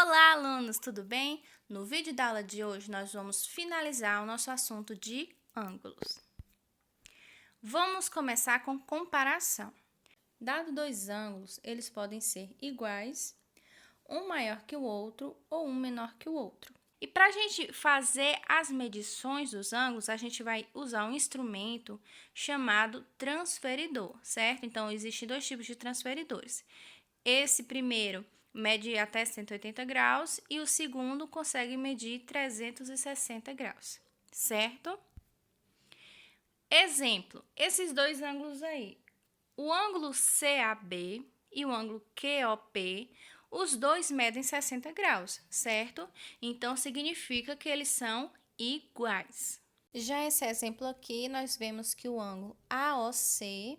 Olá, alunos, tudo bem? No vídeo da aula de hoje, nós vamos finalizar o nosso assunto de ângulos. Vamos começar com comparação. Dado dois ângulos, eles podem ser iguais, um maior que o outro ou um menor que o outro. E para a gente fazer as medições dos ângulos, a gente vai usar um instrumento chamado transferidor, certo? Então, existem dois tipos de transferidores. Esse primeiro mede até 180 graus e o segundo consegue medir 360 graus, certo? Exemplo, esses dois ângulos aí, o ângulo CAB e o ângulo QOP, os dois medem 60 graus, certo? Então, significa que eles são iguais. Já esse exemplo aqui, nós vemos que o ângulo AOC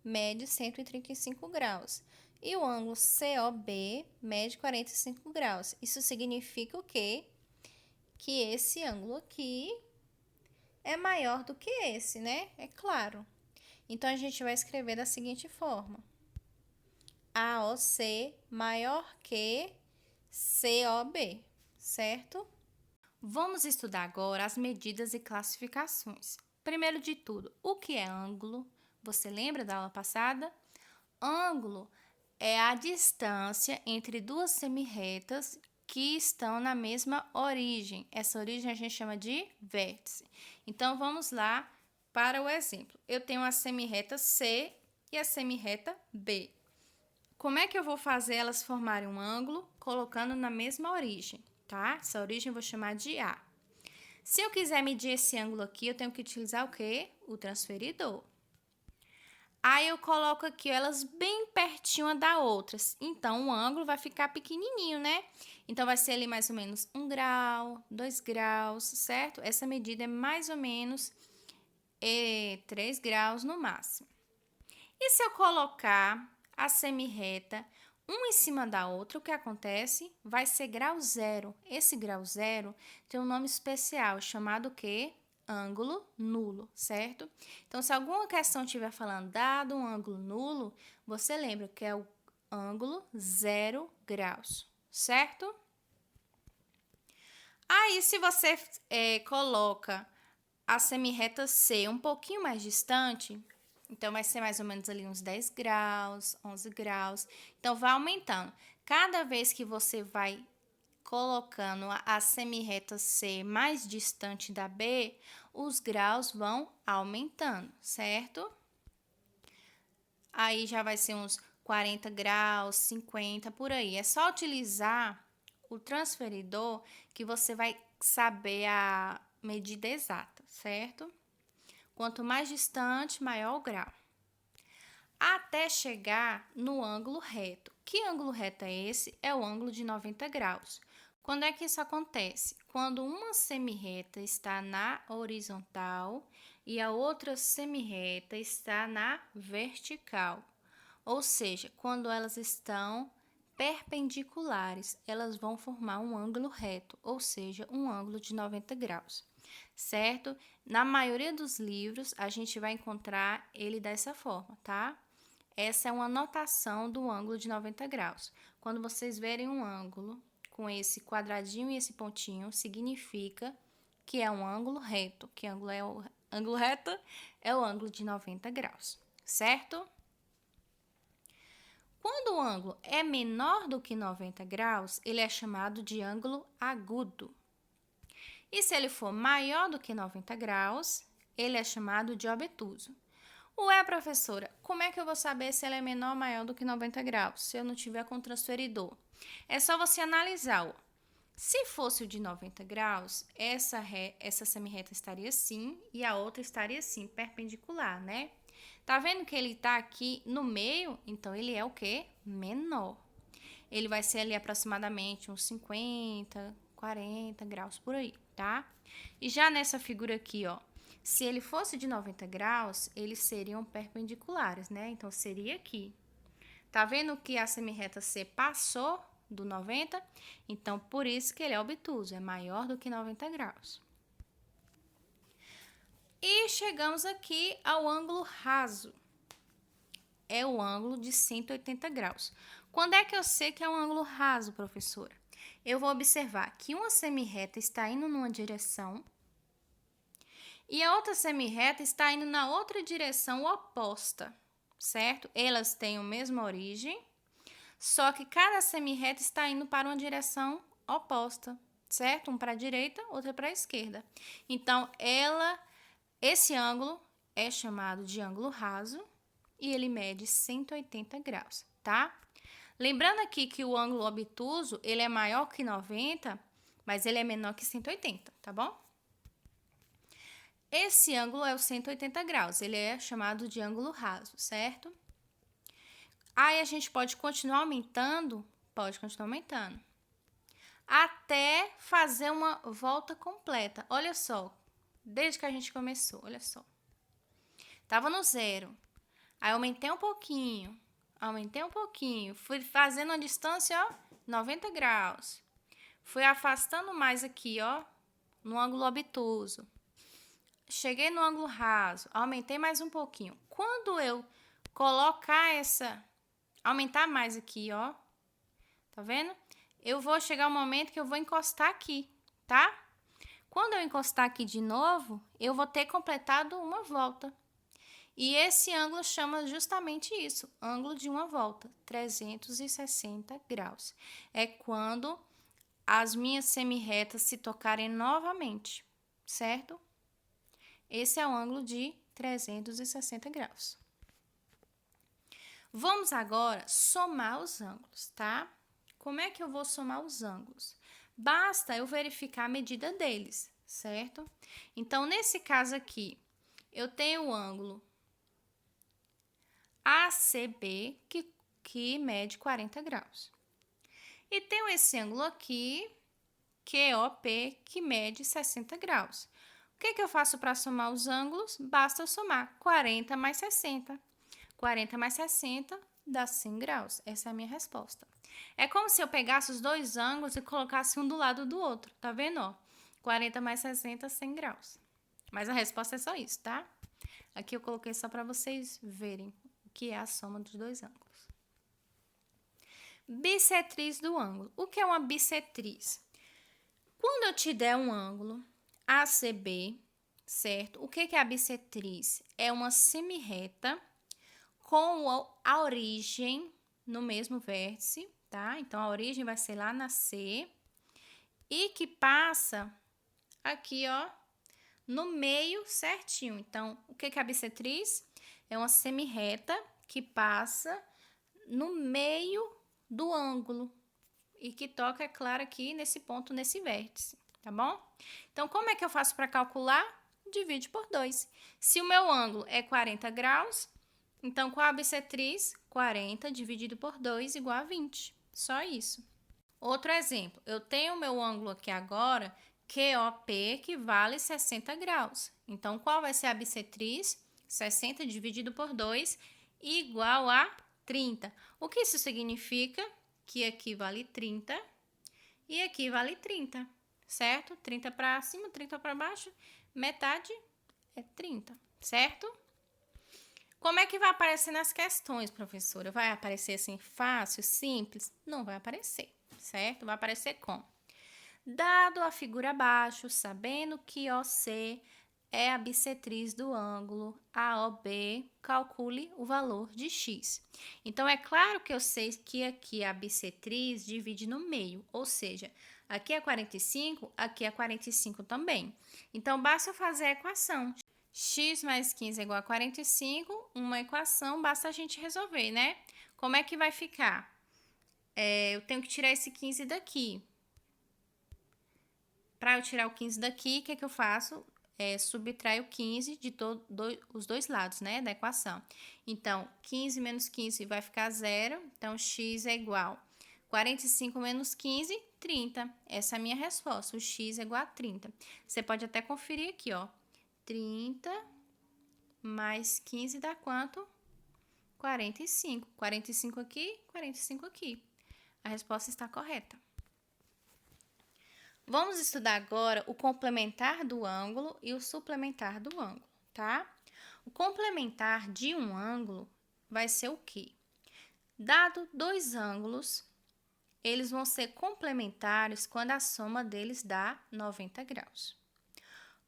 mede 135 graus e o ângulo COB mede 45 graus. Isso significa o quê? Que esse ângulo aqui é maior do que esse, né? É claro. Então, a gente vai escrever da seguinte forma: AOC maior que COB, certo? Vamos estudar agora as medidas e classificações. Primeiro de tudo, o que é ângulo? Você lembra da aula passada? Ângulo é a distância entre duas semirretas que estão na mesma origem. Essa origem a gente chama de vértice. Então, vamos lá para o exemplo. Eu tenho a semirreta C e a semirreta B. Como é que eu vou fazer elas formarem um ângulo colocando na mesma origem, tá? Essa origem eu vou chamar de A. Se eu quiser medir esse ângulo aqui, eu tenho que utilizar o quê? O transferidor. Aí eu coloco aqui elas bem pertinho uma da outra. Então, o ângulo vai ficar pequenininho, né? Então, vai ser ali mais ou menos 1 grau, 2 graus, certo? Essa medida é mais ou menos 3 graus no máximo. E se eu colocar a semirreta uma em cima da outra, o que acontece? Vai ser grau zero. Esse grau zero tem um nome especial chamado o quê? Ângulo nulo, certo? Então, se alguma questão estiver falando dado um ângulo nulo, você lembra que é o ângulo 0 graus, certo? Aí, se você coloca a semirreta C um pouquinho mais distante, então vai ser mais ou menos ali uns 10 graus, 11 graus. Então, vai aumentando. Cada vez que você vai colocando a semirreta C mais distante da B, os graus vão aumentando, certo? Aí já vai ser uns 40 graus, 50, por aí. É só utilizar o transferidor que você vai saber a medida exata, certo? Quanto mais distante, maior o grau. Até chegar no ângulo reto. Que ângulo reto é esse? É o ângulo de 90 graus. Quando é que isso acontece? Quando uma semirreta está na horizontal e a outra semirreta está na vertical. Ou seja, quando elas estão perpendiculares, elas vão formar um ângulo reto, ou seja, um ângulo de 90 graus, certo? Na maioria dos livros, a gente vai encontrar ele dessa forma, tá? Essa é uma notação do ângulo de 90 graus. Quando vocês verem um ângulo com esse quadradinho e esse pontinho, significa que é um ângulo reto. Que ângulo é o ângulo reto? É o ângulo de 90 graus, certo? Quando o ângulo é menor do que 90 graus, ele é chamado de ângulo agudo. E se ele for maior do que 90 graus, ele é chamado de obtuso. Ué, professora, como é que eu vou saber se ele é menor ou maior do que 90 graus, se eu não tiver com transferidor? É só você analisar, ó. Se fosse o de 90 graus, essa semirreta estaria assim e a outra estaria assim, perpendicular, né? Tá vendo que ele tá aqui no meio? Então, ele é o quê? Menor. Ele vai ser ali aproximadamente uns 50, 40 graus por aí, tá? E já nessa figura aqui, ó, se ele fosse de 90 graus, eles seriam perpendiculares, né? Então, seria aqui. Tá vendo que a semirreta C passou do 90? Então, por isso que ele é obtuso, é maior do que 90 graus. E chegamos aqui ao ângulo raso. É o ângulo de 180 graus. Quando é que eu sei que é um ângulo raso, professora? eu vou observar que uma semirreta está indo numa direção e a outra semirreta está indo na outra direção oposta, certo? Elas têm a mesma origem, só que cada semirreta está indo para uma direção oposta, certo? Um para a direita, outro para a esquerda. Então, esse ângulo é chamado de ângulo raso e ele mede 180 graus, tá? Lembrando aqui que o ângulo obtuso, ele é maior que 90, mas ele é menor que 180, tá bom? Esse ângulo é o 180 graus, ele é chamado de ângulo raso, certo? Aí a gente pode continuar aumentando? Pode continuar aumentando. Até fazer uma volta completa. Olha só, desde que a gente começou, olha só. Tava no 0, aí aumentei um pouquinho, fui fazendo a distância, ó, 90 graus. Fui afastando mais aqui, ó, no ângulo obtuso. Cheguei no ângulo raso, aumentei mais um pouquinho. Quando eu colocar aumentar mais aqui, ó, tá vendo? Eu vou chegar um momento que eu vou encostar aqui, tá? Quando eu encostar aqui de novo, eu vou ter completado uma volta. E esse ângulo chama justamente isso, ângulo de uma volta, 360 graus. É quando as minhas semirretas se tocarem novamente, certo? Esse é o ângulo de 360 graus. Vamos agora somar os ângulos, tá? Como é que eu vou somar os ângulos? Basta eu verificar a medida deles, certo? Então, nesse caso aqui, eu tenho o ângulo ACB, que mede 40 graus. E tenho esse ângulo aqui, QOP, que mede 60 graus. O que eu faço para somar os ângulos? Basta eu somar 40 mais 60. 40 mais 60 dá 100 graus. Essa é a minha resposta. É como se eu pegasse os dois ângulos e colocasse um do lado do outro. Tá vendo? Ó? 40 mais 60, 100 graus. Mas a resposta é só isso, tá? Aqui eu coloquei só para vocês verem o que é a soma dos dois ângulos. Bissetriz do ângulo. O que é uma bissetriz? Quando eu te der um ângulo ACB, certo? O que é a bissetriz? É uma semirreta com a origem no mesmo vértice, tá? Então, a origem vai ser lá na C e que passa aqui, ó, no meio certinho. Então, o que é a bissetriz? É uma semirreta que passa no meio do ângulo e que toca, é claro, aqui nesse ponto, nesse vértice, tá bom? Então, como é que eu faço para calcular? Divide por 2. Se o meu ângulo é 40 graus, então, qual a bissetriz? 40 dividido por 2 igual a 20. Só isso. Outro exemplo, eu tenho o meu ângulo aqui agora, QOP, que vale 60 graus. Então, qual vai ser a bissetriz? 60 dividido por 2 igual a 30. O que isso significa? Que aqui vale 30 e aqui vale 30, certo? 30 para cima, 30 para baixo, metade é 30, certo? Como é que vai aparecer nas questões, professora? Vai aparecer assim fácil, simples? Não vai aparecer, certo? Vai aparecer como? Dado a figura abaixo, sabendo que OC é a bissetriz do ângulo AOB, calcule o valor de x. Então, é claro que eu sei que aqui a bissetriz divide no meio, ou seja, aqui é 45, aqui é 45 também. Então, basta eu fazer a equação. X mais 15 é igual a 45, uma equação, basta a gente resolver, né? Como é que vai ficar? Eu tenho que tirar esse 15 daqui. Para eu tirar o 15 daqui, o que é que eu faço? Subtraio 15 de os dois lados, né, da equação. Então, 15 menos 15 vai ficar 0, então x é igual a 45 menos 15, 30. Essa é a minha resposta, o x é igual a 30. Você pode até conferir aqui, ó. 30 mais 15 dá quanto? 45. 45 aqui, 45 aqui. A resposta está correta. Vamos estudar agora o complementar do ângulo e o suplementar do ângulo, tá? O complementar de um ângulo vai ser o quê? Dado dois ângulos, eles vão ser complementares quando a soma deles dá 90 graus.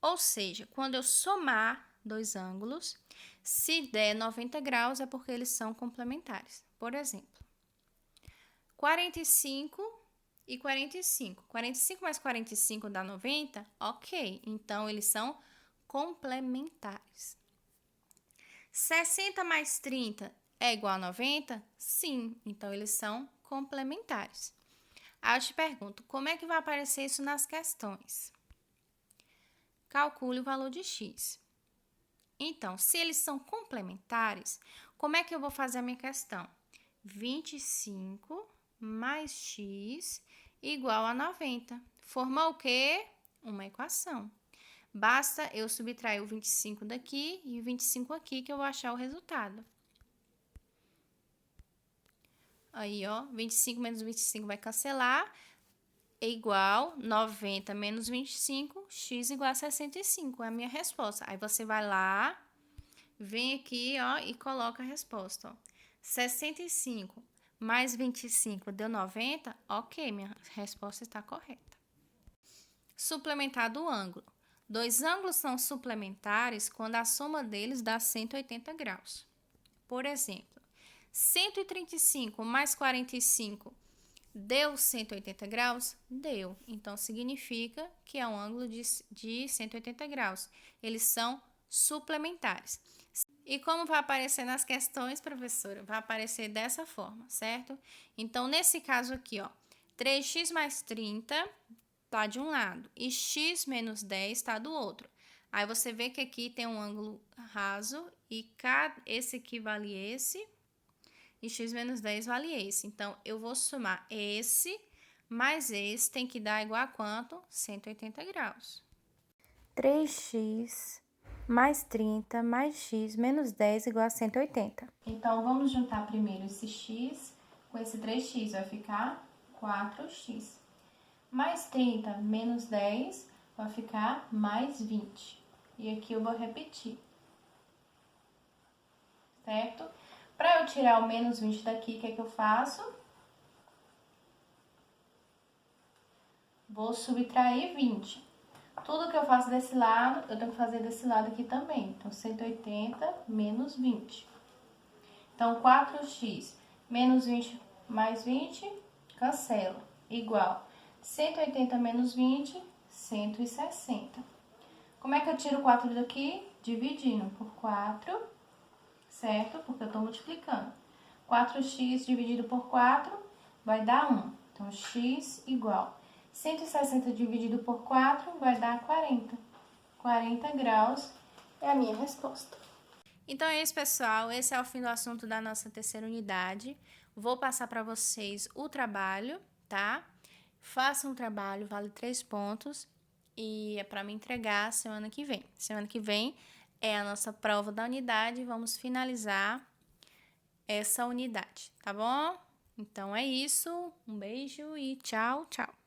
Ou seja, quando eu somar dois ângulos, se der 90 graus é porque eles são complementares. Por exemplo, 45 e 45. 45 mais 45 dá 90? Ok, então eles são complementares. 60 mais 30 é igual a 90? Sim, então eles são complementares. Aí eu te pergunto, como é que vai aparecer isso nas questões? Calcule o valor de x. Então, se eles são complementares, como é que eu vou fazer a minha questão? 25 mais x igual a 90. Formou o quê? Uma equação. Basta eu subtrair o 25 daqui e o 25 aqui que eu vou achar o resultado. Aí, ó, 25 menos 25 vai cancelar. É igual 90 menos 25, x igual a 65. É a minha resposta. Aí você vai lá, vem aqui, ó, e coloca a resposta, ó. 65 mais 25 deu 90? Ok, minha resposta está correta. Suplementar do ângulo. Dois ângulos são suplementares quando a soma deles dá 180 graus. Por exemplo, 135 mais 45 deu 180 graus? Deu. Então, significa que é um ângulo de 180 graus. Eles são suplementares. E como vai aparecer nas questões, professora? Vai aparecer dessa forma, certo? Então, nesse caso aqui, ó, 3x mais 30 está de um lado e x menos 10 está do outro. Aí, você vê que aqui tem um ângulo raso e esse aqui vale esse e x menos 10 vale esse. Então, eu vou somar esse mais esse, tem que dar igual a quanto? 180 graus. 3x mais 30 mais x menos 10 igual a 180. Então, vamos juntar primeiro esse x com esse 3x, vai ficar 4x. Mais 30 menos 10 vai ficar mais 20. E aqui eu vou repetir. Certo? Para eu tirar o menos 20 daqui, o que é que eu faço? Vou subtrair 20. Tudo que eu faço desse lado, eu tenho que fazer desse lado aqui também. Então, 180 menos 20. Então, 4x menos 20 mais 20, cancela. Igual 180 menos 20, 160. Como é que eu tiro 4 daqui? Dividindo por 4, certo? Porque eu estou multiplicando. 4x dividido por 4 vai dar 1. Então, x igual 160 dividido por 4 vai dar 40. 40 graus é a minha resposta. Então é isso, pessoal. Esse é o fim do assunto da nossa terceira unidade. Vou passar para vocês o trabalho, tá? Façam um trabalho, vale 3 pontos. E é para me entregar semana que vem. Semana que vem é a nossa prova da unidade e vamos finalizar essa unidade, tá bom? Então é isso. Um beijo e tchau, tchau.